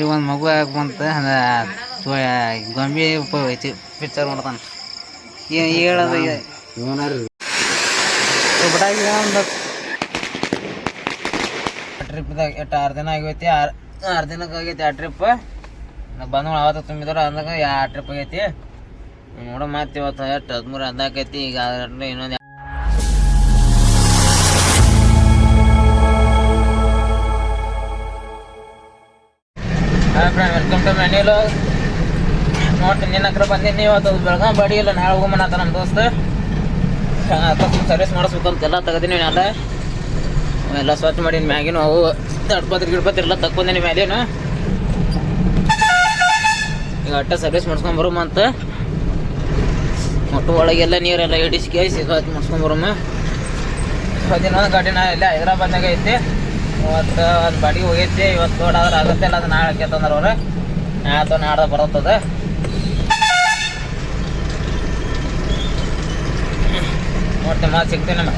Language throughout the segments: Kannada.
ಒಂದು ಮಗು ಬಂತ ಗೊಂಬಿ ಪಿಕ್ಚರ್ ಮಾಡ್ತಾನೆ ಹೇಳೋದು ಟ್ರಿಪ್ದಾಗ ಎಷ್ಟು 6 ದಿನ ಆಗೈತಿ 6 ದಿನಕ್ಕೆ ಆಗೈತಿ ಆ ಟ್ರಿಪ್ ಬಂದು ಅವತ್ತು ತುಂಬಿದಾರ ಅಂದಾಗ ಆ ಟ್ರಿಪ್ ಆಗೈತಿ ನೋಡ ಮತ್ತೆ ಇವತ್ತು ಎಷ್ಟು 13 ಅದಾಕೈತಿ ಈಗ ಇನ್ನೊಂದು ಹಾಯ್ ಫ್ರೆಂಡ್ ವೆಲ್ಕಮ್ ಟು ಮೆನ್ಯೂಲು ನೋಡ್ತೀನಿ ನಿನ್ನ ಹತ್ರ ಬಂದೀನಿ ಇವತ್ತು ಬೆಳಗಾಂ ಬಾಡಿ ಇಲ್ಲ ನಾಳೆ ಹೋಗಮನತ್ತ ನಮ್ಮ ದೋಸ್ತ ಸರ್ವಿಸ್ ಮಾಡಿಸ್ಬೇಕಂತೆಲ್ಲ ತೆಗೆದೀನಿ ಎಲ್ಲ ಸ್ವಚ್ಛ ಮಾಡೀನಿ ಮ್ಯಾಗಿನ ಅವು ಗಿಡ್ಪತ್ರಿ ಎಲ್ಲ ತಕ್ಕೊಂಡೀನಿ ಮ್ಯಾಲೇನು ಈಗ ಅಟ್ಟ ಸರ್ವಿಸ್ ಮಾಡಿಸ್ಕೊಂಬರಮ್ಮ ಒಟ್ಟು ಒಳಗೆಲ್ಲ ನೀರೆಲ್ಲ ಇಡಿಸಿ ಸ್ವಚ್ಛ ಮಾಡಿಸ್ಕೊಂಬರಮ್ಮ ದಿನ ಗಾಡಿನ ಇಲ್ಲೇ ಹೈದ್ರಾಬಾದ್ನಾಗ ಐತಿ ಇವತ್ತು ಒಂದು ಬಾಡಿಗೆ ಹೋಗೈತಿ ಇವತ್ತು ದೊಡ್ಡಾದ್ರೆ ಆಗುತ್ತೆ ಇಲ್ಲ ಅದು ನಾಳೆ ಆಕೈತಂದ್ರೆ ಅವ್ರು ಅಥವಾ ನಾಡ್ದು ಬರುತ್ತದೆ ನೋಡ್ತೀನಿ ಮಾತು ಸಿಗ್ತೀನಿ ನಮ್ಮ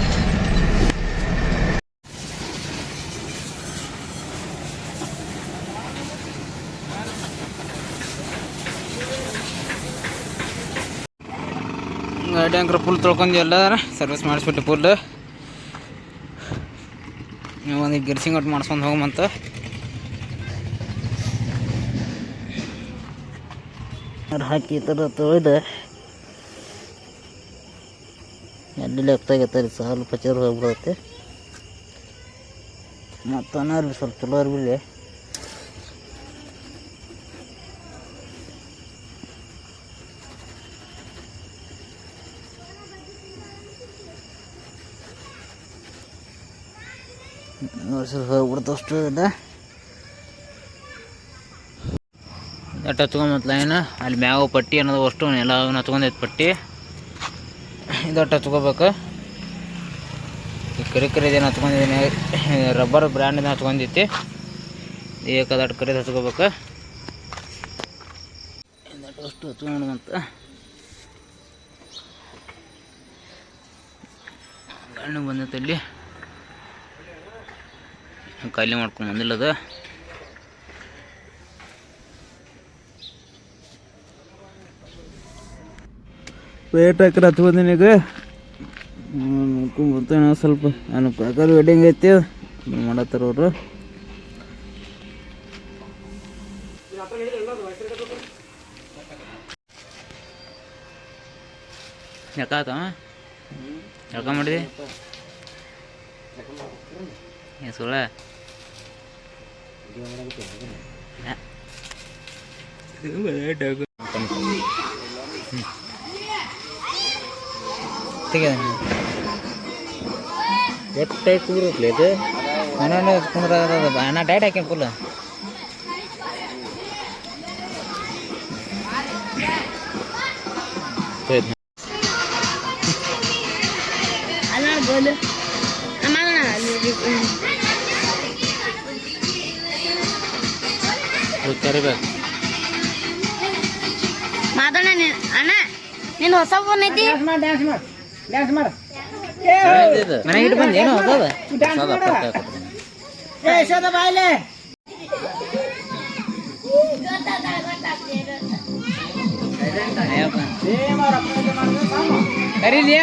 ಗಾಡಿ ಅಂಕರ್ ಫುಲ್ ತೊಳ್ಕೊಂಡು ಎಲ್ಲ ಸರ್ವಿಸ್ ಮಾಡಿಸ್ಬಿಟ್ಟು ಫುಲ್ ಒಂದು ಗಿರ್ಸಿಂಗ್ ಒಟ್ಟು ಮಾಡ್ಸ್ಕೊಂಡು ಹೋಗಮಂತ ಹಾಕಿ ಈ ಥರ ತೊಳೆದು ಎಲ್ಲಿ ಆಗ್ತಾಗೈತೆ ಸ್ವಲ್ಪ ಚೇರು ಹೋಗ್ಬಿಡತ್ತೆ ಮತ್ತು ಅನಾರ್ಬಿ ಸ್ವಲ್ಪ ಚಲೋ ಅರ್ಬಿಲ್ಲಿ ಸ್ವಲ್ಪ ಹೋಗ್ಬಿಡ್ತು ಅಷ್ಟು ಇಲ್ಲ ಎಟ್ಟು ಹಚ್ಕೊಂಬತ್ತು ಲೈನ್ ಅಲ್ಲಿ ಮ್ಯಾಗ ಪಟ್ಟಿ ಅನ್ನೋದು ಅಷ್ಟು ಎಲ್ಲ ಹಚ್ಕೊಂಡೈತೆ ಪಟ್ಟಿ ಇದೊಟ್ಟು ಹಚ್ಕೋಬೇಕು ಈ ಕರಿದೇನು ಹಚ್ಕೊಂಡಿದ್ದೀನಿ ರಬ್ಬರ್ ಬ್ರ್ಯಾಂಡಿನ ಹಚ್ಕೊಂಡೈತಿ ಏಕದಟ್ಟು ಕರಿದು ಹಚ್ಕೋಬೇಕು ಇದಟ್ಟು ಅಷ್ಟು ಹಚ್ಕೊಂಡು ಮತ್ತು ಗಾಡಿ ಬಂದೈತೆ ಅಲ್ಲಿ ಖಾಲಿ ಮಾಡ್ಕೊಂಡು ಬಂದಿಲ್ಲ ಅದು ವೇಟ್ ಹಾಕಿ ಹಚ್ಕೊಂತೀನಿ ಈಗ ನೋಡ್ಕೊಂಬರ್ತೇನೆ ಸ್ವಲ್ಪ ನಾನು ಪ್ರಕಾರ ವೆಡ್ಡಿಂಗ್ ಐತಿ ಮಾಡತ್ತಾರ ಅವರು ಯಾಕಾತ ಯಾಕ ಮಾಡಿದೆ ಸುಳ್ಳ ಎಷ್ಟು ಟೈಟ್ ಕುಂದ್ರತ್ಲಿ ಇದು ಮನೆ ಕುಂದ್ರಾಗದ ನಾ ಟೈಟ್ ಹಾಕ್ಯಾನ ಫುಲ್ ಮಾತಾಡ ಅಣ್ಣ ನಿಂದು ಹೊಸ ಫೋನ್ ಐತಿ ಡ್ಯಾನ್ಸ್ ಮಾಡ ಮನೆಗೆ ಇಟ್ಟು ಬಂದು ಏನೋ ಬಾಯ್ಲೆ ಕರೀಲಿ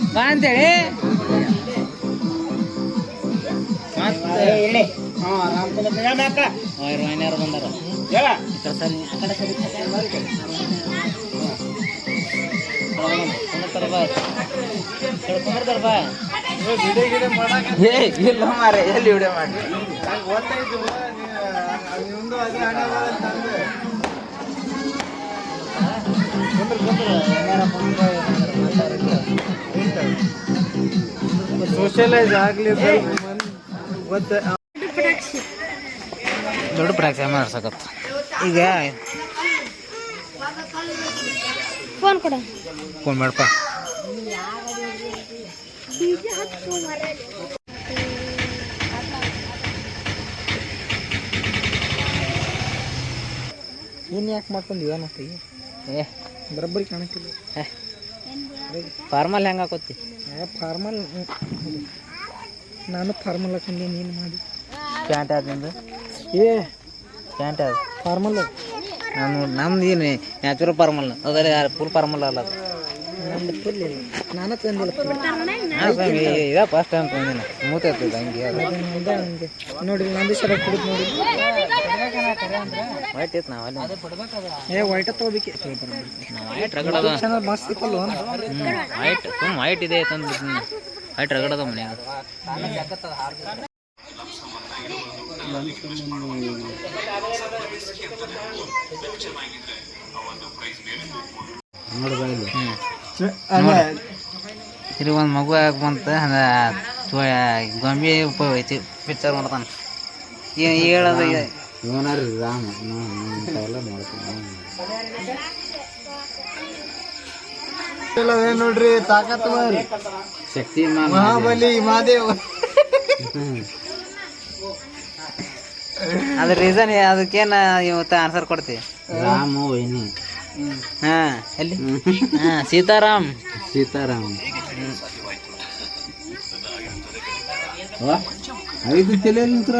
ಬಾ ಅಂತೇಳಿ ಮನೆಯವ್ರು ಬಂದಾರ ಇಲ್ಲ ಮಾರೆ ಎಲ್ಲಿ ವಿಡಿಯೋ ಮಾಡಿ ಸೋಷಿಯಲೈಸ್ ಆಗಲಿ ದೊಡ್ಡ ಪ್ರಾಕ್ಸಿ ಮಾಡ್ಸಕತ್ತ ಈಗ ಫೋನ್ ಕೊಡ ಫೋನ್ ಮಾಡಪ್ಪ ನೀನು ಯಾಕೆ ಮಾಡ್ಕೊಂಡು ಏನಂತ ಬರೋಬ್ಬರಿ ಕಾಣಕ್ಕಿಲ್ಲ ಫಾರ್ಮಲ್ ಹೆಂಗೆ ಹಾಕೋತಿ? ಫಾರ್ಮಲ್ ನಾನು ಫಾರ್ಮಲ್ ಹಾಕೊಂಡೆ ನೀನು ಮಾಡಿ ಪ್ಯಾಂಟ್ ಯಾವ್ದು ನಿಂದು? ಏ ಪ್ಯಾಂಟ್ ಯಾವ್ದು? ಫಾರ್ಮಲ್ ನಮ್ದು ಏನು ನ್ಯಾಚುರಲ್ ಫಾರ್ಮಲ್ ಅದರ ಫುಲ್ ಫಾರ್ಮಲ್ ಅಲ್ಲ ಅದು. ನಮ್ದು ಫುಲ್ ಇಲ್ಲ, ನಾನು ತಂದಿಲ್ಲ ಫುಲ್. ಇದ ಫಸ್ಟ್ ಟೈಮ್ ತಂದಿನ ಸ್ಮೂತ್ ಇರ್ತದೆ ಹಂಗೆ ಅದು. ಹಂಗೆ ನೋಡಿ ನಂದು ಶರ್ಟ್ ಕುಡಿದು ನೋಡಿ. ವೈಟ್ ಇತ್ತು ನಾವು ಅಲ್ಲಿ ಏ ವೈಟ್ ತೊಗೋಬೇಕೆ ವೈಟ್ ರಗಡದ ಚೆನ್ನಾಗಿ ಮಸ್ತ್ ಇತ್ತಲ್ವ. ವೈಟ್ ವೈಟ್ ಇದೆ ತಂದು ವೈಟ್ ರಗಡದ ಮನ್ಯಾಗ. ಇಲ್ಲಿ ಒಂದು ಮಗು ಯಾಕೆ ಬಂತು ಗೊಂಬೆ ಐತಿ ಪಿಕ್ಚರ್ ನೋಡ್ತಾನೆ ಹೇಳೋದು ರಾಮ ನೋಡ್ರಿ ತಾಕತ್ ಶಕ್ತಿ ಮಹಾಬಲಿ ಮಹಾದೇವ್. ಅದ್ರ ರೀಸನ್ ಅದಕ್ಕೇನು ಇವತ್ತು ಆನ್ಸರ್ ಕೊಡ್ತೀವಿ. ರಾಮ ವೈನಿ ಹಾಂ ಎಲ್ಲಿ ಹಾಂ ಸೀತಾರಾಮ್ ಐದು ತಲೆ ನಿಂತ್ರ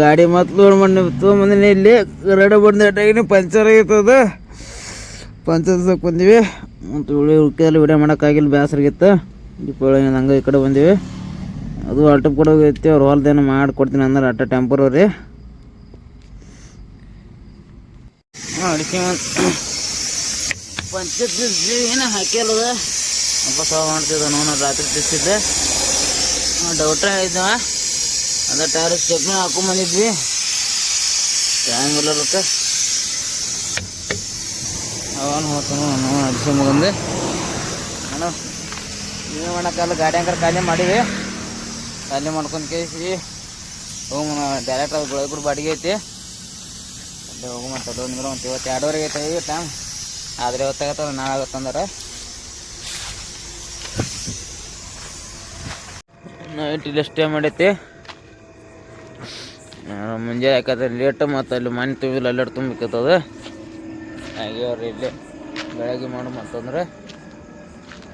ಗಾಡಿ ಮತ್ತು ಲೋಡ್ ಮಾಡಿ ತೊಗೊಂಬಂದಿನಿ. ಇಲ್ಲಿ ರಡ ಬಂದ ಟೈನಿ ಪಂಚರ್ ಆಗೈತದ. ಪಂಚರ್ ಬಂದಿವಿ ಮತ್ತು ಉಳ್ಕೆದಲ್ಲಿ ವಿಡಿಯೋ ಮಾಡೋಕ್ಕಾಗಿಲ್ಲ, ಬೇಸರಾಗಿತ್ತು. ದೀಪಾವಳಿ ಹಂಗೆ ಈ ಕಡೆ ಬಂದೀವಿ. ಅದು ಆಟೋ ಕೂಡ ಹೋಗೈತಿ. ಅವ್ರು ಹೊಲ್ದೇನೋ ಮಾಡಿಕೊಡ್ತೀನಿ ಅಂದ್ರೆ ಆಟೋ ಟೆಂಪರರಿ ಅಡಿಕೆ ಪಂಚಾಯತ್ ಏನೋ ಹಾಕಿಲ್ಲದ ಅಪ್ಪ ಸಾವು ಮಾಡ್ತಿದ್ದ. ನೋಡ ರಾತ್ರಿ ತಿರ್ಸಿದ್ದೆ ಡೌಟ್ರ ಇದ್ದವ. ಅದ ಟೈರ್ ಸ್ಟೆಪ್ನ ಹಾಕೊಂಬಂದಿದ್ವಿ. ಟೈಮ್ ಇಲ್ಲಕ್ಕೆ ಅವನು ಹೋಗ್ತಾನು ಅಡಿಸಿ ಮುಗಂದು ನಾನು ಏನು ಮಾಡೋಕ್ಕಲ್ಲ. ಗಾಡಿ ಅಂಕರ್ ಖಾಲಿ ಮಾಡೀವಿ. ಖಾಲಿ ಮಾಡ್ಕೊಂಡು ಕೇಳಿಸಿ ಹೋಗಿ ಡೈರೆಕ್ಟ್ ಅದು ಗುಳಗುಡ್ ಬಾಡಿಗೆ ಐತಿ. ಅಲ್ಲೇ ಹೋಗು ಮತ್ತು ನಿಂದ್ರೆ ಒಂದು ಇವತ್ತು 2:30 ಐತೆ ಟೈಮ್. ಆದರೆ ಇವತ್ತಾಗತ್ತದ ನಾಳೆ ಆಗುತ್ತಂದ್ರೆ ನೈಟ್ ಇಲ್ಲಿ ಸ್ಟೇ ಮಾಡೈತಿ. ಮುಂಜಾನೆ ಯಾಕಂದ್ರೆ ಲೇಟ್ ಮತ್ತು ಅಲ್ಲಿ ಮನೆ ತುಂಬಿಲ್ಲ ಅಲ್ಲೆಡ್ ತುಂಬಿಕತ್ತದ. ಹಾಗೆ ಅವ್ರು ಇಲ್ಲೇ ಬೆಳಗ್ಗೆ ಮಾಡು ಮತ್ತಂದ್ರೆ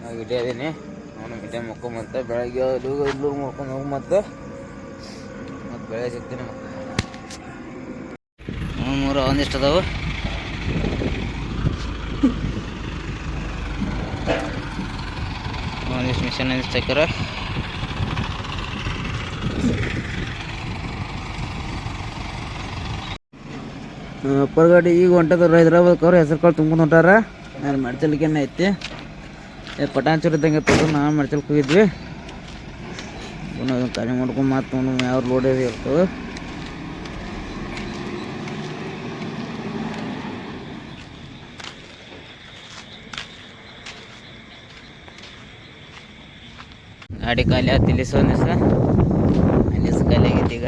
ನಾವು ಇಲ್ಲೇ ಅದೀನಿ. ನಾನು ಇಲ್ಲೇ ಮಕ್ಕೊಂಬಂತ ಬೆಳಗ್ಗೆ ಇಲ್ಲೂ ಮಾಡ್ಕೊಂಡು ಹೋಗಿ ಮತ್ತು ಬೆಳಗ್ಗೆ ಸಿಗ್ತೀನಿ. ಮತ್ತು ಮೂರು ಒಂದಿಷ್ಟು ಅದಾವು. ಒಂದಿಷ್ಟು ಮಿಷನ್ ಒಂದಿಷ್ಟು ಹಾಕ್ಯಾರ. ಅಪ್ಪರ ಗಾಡಿ ಈಗ ಹೊಂಟದವ್ರು ಹೈದ್ರಾಬಾದ್ಗೆ. ಅವ್ರು ಹೆಸರು ಕಾಳು ತುಂಬ್ಕೊಂಡು ಹೊಂಟಾರ. ನಾನು ಮಡ್ಚಲ್ಕೇನೆ ಐತಿ ಪಟಾನ್ಚೂರು ಇದ್ದಂಗೆ ಇರ್ತದೆ. ನಾವು ಮಡ್ಚಲ್ಕೆ ಹೋಗಿದ್ವಿ. ಖಾಲಿ ಮಾಡ್ಕೊಂಡು ಮಾತು ಯಾವ ಲೋಡ್ ಇರ್ತದೆ. ಗಾಡಿ ಖಾಲಿ ಆಯ್ತು. ಇಲ್ಲಿಸು ಖಾಲಿ ಆಗೈತಿ ಈಗ.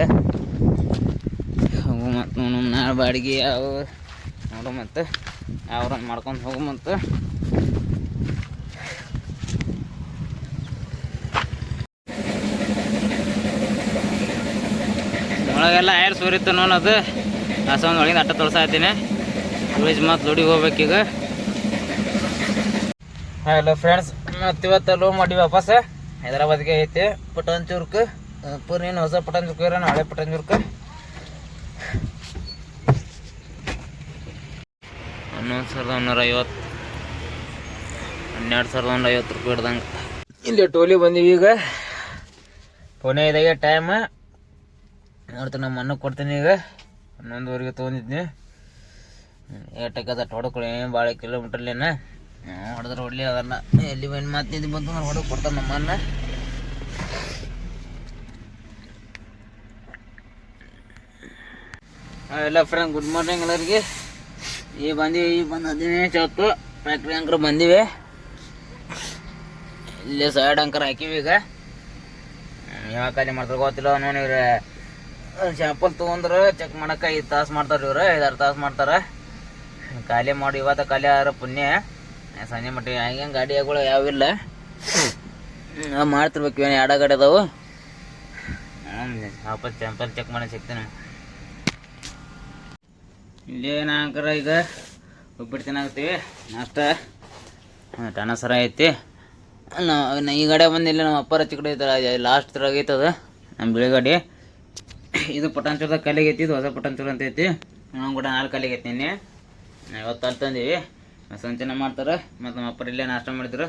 ಹೋಗು ಮತ್ತು ನಾಳೆ ಬಾಡಿಗೆ ಯಾವ ನೋಡು ಮತ್ತು ಅವ್ರನ್ನ ಮಾಡ್ಕೊಂಡು ಹೋಗು. ಮತ್ತು ಒಳಗೆಲ್ಲ ಏರ್ ಸೂರಿತ್ತು ನೋಡೋದು. ಒಂದು ಒಳಗಿಂದ ಅಟ್ಟ ತೊಳ್ಸಾತೀನಿ. ಉಳಿಸ್ ಮತ್ತು ಲೋಡಿಗೆ ಹೋಗ್ಬೇಕೀಗ. ಹಲೋ ಫ್ರೆಂಡ್ಸ್, ಮತ್ತು ಇವತ್ತು ಲೋ ಮಾಡಿ ವಾಪಸ್ ಹೈದ್ರಾಬಾದ್ಗೆ ಐತಿ. ಪಟಾನ್ಚೂರ್ಗೆ ಪೂರ್ಣೇನು ಹೊಸ ಪಟಾನ್ಚೂರ್ಗೆ ಇರೋಣ, ಹಳೆ ಪಟಾನ್ಚೂರ್ಗೆ 11,150 12,150 ರೂಪಾಯಿ ಹಿಡ್ದಂಗೆ. ಇಲ್ಲಿ ಟೋಲಿ ಬಂದೀವಿ ಈಗ. ಪುಣೆ ಇದಾಗೆ ಟೈಮ್ ನೋಡ್ತೀನಿ. ನಮ್ಮ ಅಣ್ಣಗೆ ಕೊಡ್ತೀನಿ ಈಗ. 11:15 ತೊಗೊಂಡಿದ್ನಿ. ಏಟಕ್ಕದ ಹೊಡ್ಕೊಳ್ಳಿ ಭಾಳ ಕಿಲೋಮೀಟ್ರಲ್ಲೇನ ಹೊಡೆದ್ರೆ ಹೊಡ್ಲಿ. ಅದನ್ನು ಎಲ್ಲಿ ಬಂದು ಮಾತಿದ್ದು ಬಂದು ಹೊಡೆದು ಕೊಡ್ತಾನೆ ನಮ್ಮ ಅಣ್ಣ. ಎಲ್ಲ ಫ್ರೆಂಡ್ ಗುಡ್ ಮಾರ್ನಿಂಗ್ ಎಲ್ಲರಿಗೆ. ಈಗ ಬಂದು 15 ಹೊತ್ತು ಫ್ಯಾಕ್ಟ್ರಿ ಅಂಕರ್ ಬಂದಿವೆ. ಇಲ್ಲಿ ಸೈಡ್ ಅಂಕರ್ ಹಾಕಿವಿ. ಈಗ ಯಾವಾಗ ಖಾಲಿ ಮಾಡ್ತಾರೆ ಗೊತ್ತಿಲ್ಲ. ನೋಡಿವ್ರೆ ಶಾಂಪಲ್ ತೊಗೊಂಡ್ರೆ ಚೆಕ್ ಮಾಡಕ್ಕೆ 5 ತಾಸು ಮಾಡ್ತಾರೆ. ಇವ್ರು 5-6 ತಾಸು ಮಾಡ್ತಾರೆ. ಖಾಲಿ ಮಾಡಿ ಇವತ್ತು ಖಾಲಿ ಆದ್ರೆ ಪುಣ್ಯ. ಸಂಜೆ ಮಟ್ಟಿಗೆ ಹಂಗೆ ಗಾಡಿಗಳು ಯಾವಿಲ್ಲ ಮಾಡ್ತಿರ್ಬೇಕು. ಏನು 2 ಗಾಡಿ ಅದಾವು. ವಾಪಸ್ ಶಾಂಪಲ್ ಚೆಕ್ ಮಾಡಿ ಸಿಗ್ತೀನಿ. ಇಲ್ಲಿ ನಾಲ್ಕರ ಈಗ ಉಪ್ಪಿಟ್ಟು ತಿನ್ನಾಕತ್ತೀವಿ. ನಾಷ್ಟ ಟಣ ಸರ ಐತಿ. ಈ ಗಾಡಿ ಬಂದಿಲ್ಲ. ನಮ್ಮ ಅಪ್ಪರ ಹಚ್ಚಿ ಕಡೆ ಐತೆ. ಲಾಸ್ಟ್ ತರ ಆಗೈತದ ನಮ್ಮ ಬಿಳಿ ಗಾಡಿ. ಇದು ಪಟಾನ್ಚೂರ್ದಾಗ ಖಾಲಿಗೆ ಐತಿ. ಇದು ಹೊಸ ಪಟಾನ್ಚೂರ್ ಅಂತ ಐತಿ. ನಾವು ಕೂಡ 4 ಖಾಲಿಗೆ ಐತಿ. ನಿನ್ನೆ ಇವತ್ತು ಅಲ್ಲಿ ತಂದೀವಿ. ಸಂಚನ ಮಾಡ್ತಾರೆ. ಮತ್ತು ನಮ್ಮ ಅಪ್ಪರ ಇಲ್ಲೇ ನಾಷ್ಟ ಮಾಡಿದ್ರು.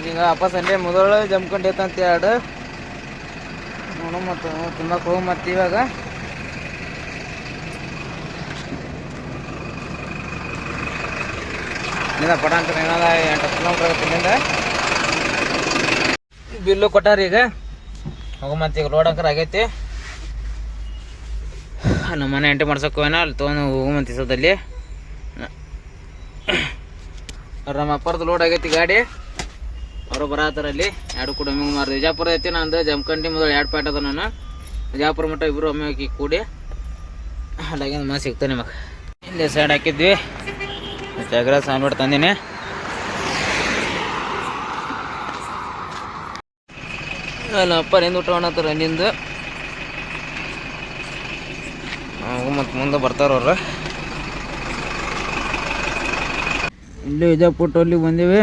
ಈಗ ವಾಪಸ್ ಅಲ್ಲೇ ಮೊದಲು ಜಮ್ಕೊಂಡು ಐತಂತ 2 ನೋಡು. ಮತ್ತು ತುಂಬ ಹೋಗಿ ಮತ್ತು ಇವಾಗ ಇಲ್ಲಿಂದ ಪಟಾನ್ಚೂರ್ ಏನದ 8 ಕಿಲೋಮೀಟ್ರ್ ಆಗುತ್ತೆ. ಇಲ್ಲಿಂದ ಬಿಲ್ಲು ಕೊಟ್ಟಾರ. ಈಗ ಹೋಗ ಮತ್ತು ಈಗ ರೋಡ್ ಅಂಕರ್ ಆಗೈತಿ. ನಮ್ಮ ಮನೆ ಎಂಟ್ರಿ ಮಾಡ್ಸೋಕೆ ಅಲ್ಲಿ ತೊಗೊಂಡು ಹೋಗಂತ ಸದಲ್ಲಿ ನಮ್ಮ ಅಪ್ಪರದ್ದು ಲೋಡ್ ಆಗೈತಿ ಗಾಡಿ. ಅವರು ಬರತ್ತಾರಲ್ಲಿ 2 ಕೂಡ ಒಮ್ಮೆಗೆ ಮಾರ್ದು. ವಿಜಾಪುರ ಐತಿ. ನಂದು ಜಮಖಂಡಿ ಮೊದಲು 2 ಪ್ಯಾಟ್ ಅದ. ನಾನು ವಿಜಾಪುರ ಮಟ್ಟ ಇಬ್ಬರು ಒಮ್ಮೆ ಕೂಡಿ ಅಲ್ಲಾಗಿಂದ ಮನೆ ಸಿಗ್ತಾನೆ ನಿಮಗೆ. ಇಲ್ಲಿ ಸೈಡ್ ಹಾಕಿದ್ವಿ. ಚಗ್ರ ಸಾಂಬ್ರಾಟ್ ತಂದೀನಿ. ನಮ್ಮ ಅಪ್ಪರ ಹಿಂದೆ ಊಟ ಮಾಡತ್ತಾರ ಅಲ್ಲಿಂದ. ಮತ್ತು ಮುಂದೆ ಬರ್ತಾರವ್ರು. ಇಲ್ಲೇ ವಿಜಾಪುರ ಟೋಲಿಗೆ ಬಂದೀವಿ.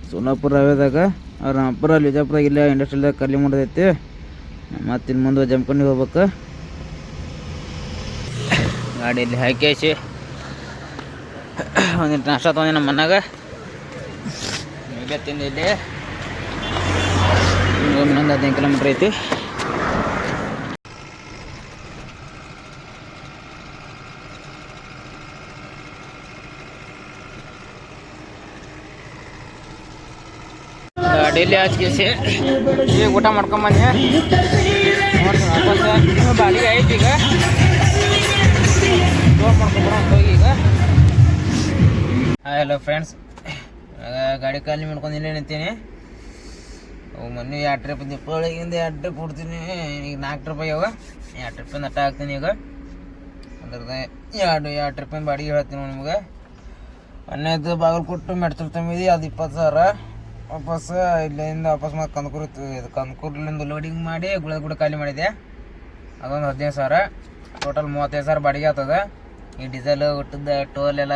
ಸೋಲಾಪುರ ಹೈವೇದಾಗ ಅವ್ರ ಅಪ್ಪರ ಅಲ್ಲಿ ವಿಜಾಪುರದಾಗ ಇಲ್ಲೇ ಇಂಡಸ್ಟ್ರಿಯಲ್ದಾಗ ಖಾಲಿ ಮಾಡೋದೈತಿ. ಮತ್ತು ಇಲ್ಲಿ ಮುಂದೆ ಜಮ್ಕಂಡಿಗೆ ಹೋಗ್ಬೇಕು. ಗಾಡಿಯಲ್ಲಿ ಹಾಕಿ ಒಂದಿಟ್ಟು ನಾಷ್ಟ ತೊಗೊಂಡು ನಮ್ಮ ಮನ್ಯಾಗ ಇಲ್ಲೇ ತಿಂದು ಇಲ್ಲಿ ಇನ್ನೊಂದು 15 ಕಿಲೋಮೀಟ್ರ್ ಐತಿ. ಗಾಡಿಯಲ್ಲಿ ಹಚ್ಕೇಸಿ ಈಗ ಊಟ ಮಾಡ್ಕೊಂಬಂದೆ. ನೋಡ್ತೀನಿ ವಾಪಸ್ ಬಾಡಿಗೆ ಐತಿ. ಈಗ ಲೋಡ್ ಮಾಡ್ಕೊಂಡ್ಬರೋಣ ಹೋಗಿ. ಈಗ ಹಲೋ ಫ್ರೆಂಡ್ಸ್, ಗಾಡಿ ಖಾಲಿ ಮಾಡ್ಕೊಂಡು ಇಲ್ಲೇ ನಿಂತೀನಿ. ಮೊನ್ನೆ 2 ಟ್ರಿಪ್ ದೀಪಾವಳಿಗಿಂದ 2 ಟ್ರಿಪ್ ಕೊಡ್ತೀನಿ. ಈಗ 4 ಟ್ರಿಪ್ ಆಗ್ಯಾವ. 2 ಟ್ರಿಪ್ಪಿಂದ ಅಟ್ಟ ಹಾಕ್ತೀನಿ. ಈಗ ಅದ್ರದ್ದು 2 ಟ್ರಿಪ್ಪಿನ ಬಾಡಿಗೆ ಹೇಳ್ತೀನಿ ನಿಮ್ಗೆ. ಮೊನ್ನೆದು ಬಾಗಲಕೋಟೆ ಮೆಡ್ಚಲ್ ತುಂಬಿದ್ವಿ. ಅದು 20,000. ವಾಪಸ್ ಇಲ್ಲಿಂದ ವಾಪಸ್ ಮತ್ತೆ ಕಂದಕೂರ್ಲಿಂದ ಲೋಡಿಂಗ್ ಮಾಡಿ ಗುಳದ ಖಾಲಿ ಮಾಡಿದೆ. ಅದೊಂದು 15,000. ಟೋಟಲ್ 35,000 ಬಾಡಿಗೆ ಆಗ್ತದೆ. ಈ ಡೀಸೆಲ್ ಊಟದ ಟೋಲ್ ಎಲ್ಲ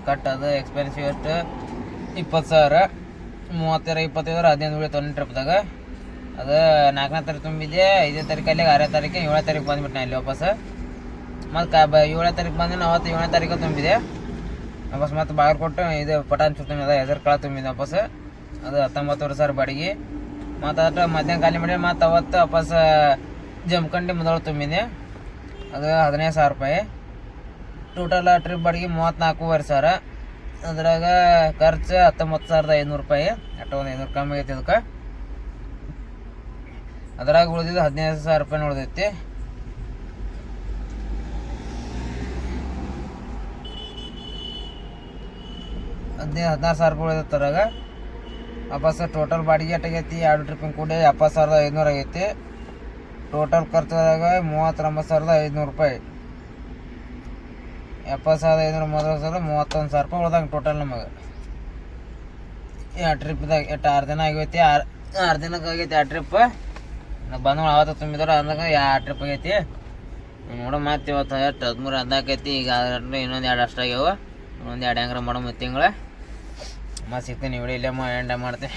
ಕಟ್ಟೋದು ಎಕ್ಸ್ಪೆನ್ಸಿವ್ ಎಷ್ಟು 20,000. 30,000 25,000 15 ಉಳಿತು 1 ಟ್ರಿಪ್ದಾಗ. ಅದು 4ನೇ ತಾರೀಕು ತುಂಬಿದ್ದೆ. 5ನೇ ತಾರೀಕಲ್ಲಿ 6ನೇ ತಾರೀಕು 7ನೇ ತಾರೀಕು ಬಂದ್ಬಿಟ್ಟು ನಾ ಇಲ್ಲಿ ವಾಪಸ್. ಮತ್ತು 7ನೇ ತಾರೀಕು ಬಂದು ಅವತ್ತು 7ನೇ ತಾರೀಕು ತುಂಬಿದೆ ವಾಪಸ್. ಮತ್ತು ಬಾಗಲಕೋಟೆ ಇದು ಪಟಾನ್ಚೂರ್ ತುಂಬಿದೆ. ಹೆಸರು ಕಾಳು ತುಂಬಿದೆ ವಾಪಸ್. ಅದು 19,000 ಬಾಡಿಗೆ. ಮತ್ತು ಅಷ್ಟು ಮಧ್ಯಾಹ್ನ ಖಾಲಿ ಮಾಡಿ ಮತ್ತು ಅವತ್ತು ವಾಪಸ್ ಜಮ್ಕಂಡಿ ಮೊದಲು ತುಂಬಿದೆ. ಅದು 15,000 ರೂಪಾಯಿ. ಟೋಟಲ್ ಟ್ರಿಪ್ ಬಾಡಿಗೆ 34,500. ಅದ್ರಾಗ ಖರ್ಚು 19,500 ರೂಪಾಯಿ. ಅಷ್ಟು ಒಂದು 500 ಕಮ್ಮಿ ಆಗೈತಿ ಅದಕ್ಕೆ. ಅದ್ರಾಗ ಉಳಿದಿದ್ದು 15,000 ರೂಪಾಯಿ ಉಳಿದೈತಿ. ಹದಿನೈದು 16,000 ರೂಪಾಯಿ ಉಳಿದೈತಿ ಅದ್ರಾಗ. ವಾಪಸ್ ಟೋಟಲ್ ಬಾಡಿಗೆ ಎಷ್ಟಾಗೈತಿ 2 ಟ್ರಿಪ್ಪಿಂಗ್ ಕೂಡ 70,500 ಆಗೈತಿ. ಟೋಟಲ್ ಖರ್ಚಾದಾಗ 39,500 ರೂಪಾಯಿ. 70,500 ಮೊದಲ 31,000 ರೂಪಾಯಿ ಉಳ್ದಂಗೆ ಟೋಟಲ್ ನಮಗೆ. 2 ಟ್ರಿಪ್ದಾಗ 6 ದಿನ ಆಗೈತಿ. 6 ದಿನಕ್ಕೆ ಆಗೈತಿ 2 ಟ್ರಿಪ್. ಬಂದು ಅವತ್ತು ತುಂಬಿದ್ರೆ ಅಂದಾಗ 2 ಟ್ರಿಪ್ ಆಗೈತಿ. ನೋಡೋ ಮತ್ತೆ ಇವತ್ತು 13 14 ಐತಿ. ಈಗ ಇನ್ನೊಂದು 2 ಅಷ್ಟಾಗ್ಯಾವ. ಇನ್ನೊಂದು 2 ಹೆಂಗಾರ ಮಾಡೋ ತಿಂಗಳ ಮತ್ತೆ ಸಿಗ್ತೀನಿ. ವಿಡಿಯೋ ಇಲ್ಲೇ ಎಂಡ ಮಾಡ್ತೀನಿ.